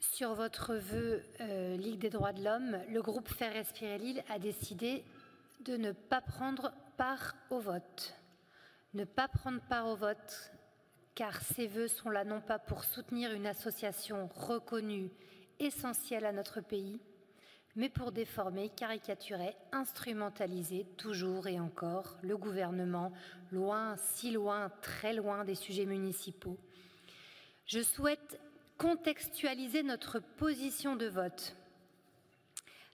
Sur votre vœu Ligue des droits de l'homme, le groupe Faire respirer l'île a décidé de ne pas prendre part au vote. Ne pas prendre part au vote, car ces vœux sont là non pas pour soutenir une association reconnue, essentielle à notre pays, mais pour déformer, caricaturer, instrumentaliser toujours et encore le gouvernement, loin, si loin, très loin des sujets municipaux. Je souhaite contextualiser notre position de vote.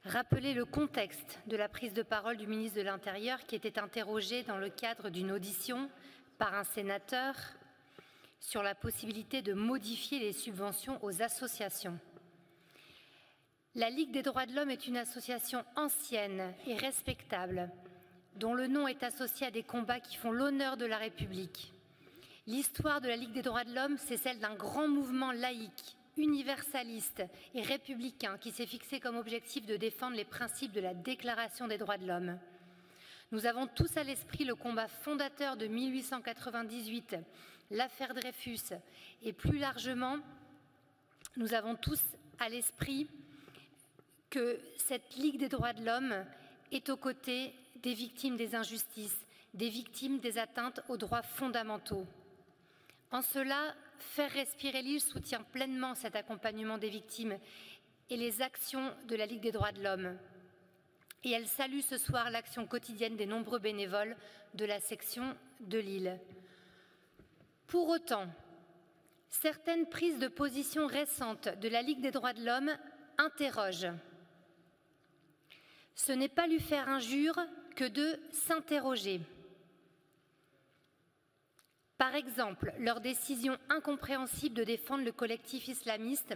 Rappeler le contexte de la prise de parole du ministre de l'Intérieur qui était interrogé dans le cadre d'une audition par un sénateur sur la possibilité de modifier les subventions aux associations. La Ligue des droits de l'homme est une association ancienne et respectable, dont le nom est associé à des combats qui font l'honneur de la République. L'histoire de la Ligue des droits de l'homme, c'est celle d'un grand mouvement laïque, universaliste et républicain qui s'est fixé comme objectif de défendre les principes de la Déclaration des droits de l'homme. Nous avons tous à l'esprit le combat fondateur de 1898, l'affaire Dreyfus, et plus largement, nous avons tous à l'esprit que cette Ligue des droits de l'homme est aux côtés des victimes des injustices, des victimes des atteintes aux droits fondamentaux. En cela, Faire respirer l'île soutient pleinement cet accompagnement des victimes et les actions de la Ligue des droits de l'homme. Et elle salue ce soir l'action quotidienne des nombreux bénévoles de la section de l'île. Pour autant, certaines prises de position récentes de la Ligue des droits de l'homme interrogent. Ce n'est pas lui faire injure que de s'interroger. Par exemple, leur décision incompréhensible de défendre le collectif islamiste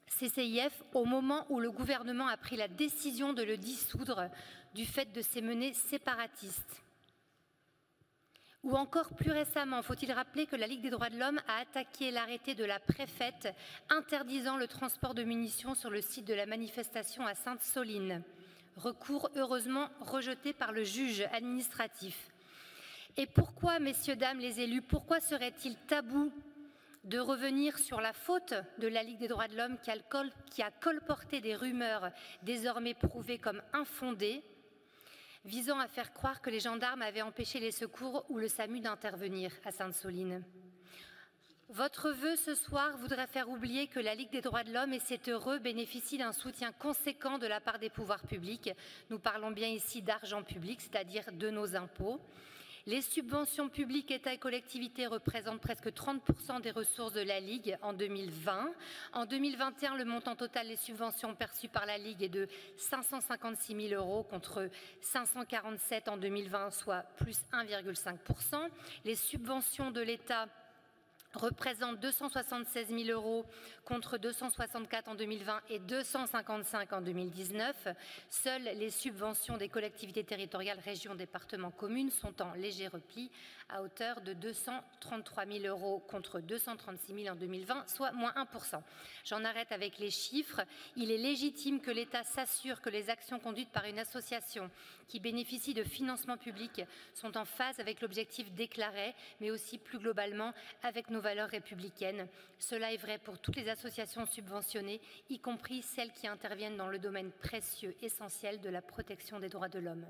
CCIF au moment où le gouvernement a pris la décision de le dissoudre du fait de ses menées séparatistes. Ou encore plus récemment, faut-il rappeler que la Ligue des droits de l'homme a attaqué l'arrêté de la préfète interdisant le transport de munitions sur le site de la manifestation à Sainte-Soline. Recours heureusement rejeté par le juge administratif. Et pourquoi, messieurs, dames les élus, pourquoi serait-il tabou de revenir sur la faute de la Ligue des droits de l'homme qui a colporté des rumeurs désormais prouvées comme infondées, visant à faire croire que les gendarmes avaient empêché les secours ou le SAMU d'intervenir à Sainte-Soline? Votre vœu ce soir voudrait faire oublier que la Ligue des droits de l'homme, et c'est heureux, bénéficie d'un soutien conséquent de la part des pouvoirs publics. Nous parlons bien ici d'argent public, c'est-à-dire de nos impôts. Les subventions publiques, État et collectivités représentent presque 30% des ressources de la Ligue en 2020. En 2021, le montant total des subventions perçues par la Ligue est de 556 000 € contre 547 en 2020, soit plus 1,5%. Les subventions de l'État représente 276 000 € contre 264 en 2020 et 255 en 2019. Seules les subventions des collectivités territoriales, régions, départements, communes sont en léger repli à hauteur de 233 000 € contre 236 000 en 2020, soit moins 1%. J'en arrête avec les chiffres. Il est légitime que l'État s'assure que les actions conduites par une association qui bénéficie de financements publics sont en phase avec l'objectif déclaré, mais aussi plus globalement avec nos valeurs républicaines. Cela est vrai pour toutes les associations subventionnées, y compris celles qui interviennent dans le domaine précieux, essentiel de la protection des droits de l'homme.